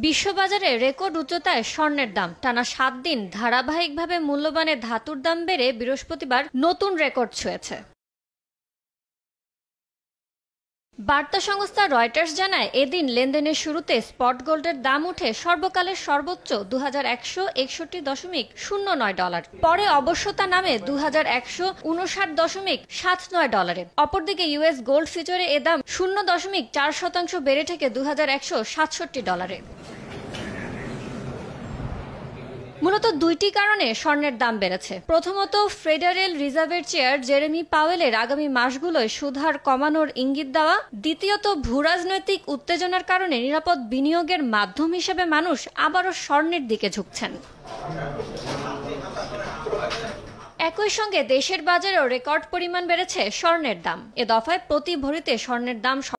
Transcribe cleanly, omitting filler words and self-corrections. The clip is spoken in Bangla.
বিশ্ববাজারে রেকর্ড উচ্চতায় স্বর্ণের দাম। টানা ৭ দিন ধারাবাহিকভাবে মূল্যবানের ধাতুর দাম বেড়ে বৃহস্পতিবার নতুন রেকর্ড ছুঁয়েছে। বার্তা সংস্থা রয়টার্স জানায়, এদিন লেনদেনের শুরুতে স্পট গোল্ডের দাম উঠে সর্বকালের সর্বোচ্চ $2161.09। পরে অবশ্য তা নামে $2159.79। অপরদিকে ইউএস গোল্ড ফিউচারে এ দাম 0.4% বেড়ে থেকে $2167। মূলত দুইটি কারণে স্বর্ণের দাম বেড়েছে। প্রথমত, ফেডারেল রিজার্ভের চেয়ার জেরেমি পাওয়েলের আগামী মাসগুলোয় সুদহার কমানোর ইঙ্গিত দেওয়া। দ্বিতীয়ত, ভূরাজনৈতিক উত্তেজনার কারণে নিরাপদ বিনিয়োগের মাধ্যম হিসেবে মানুষ আবারও স্বর্ণের দিকে ঝুঁকছেন। একই সঙ্গে দেশের বাজারেও রেকর্ড পরিমাণ বেড়েছে স্বর্ণের দাম। এ দফায় প্রতি ভরিতে স্বর্ণের দাম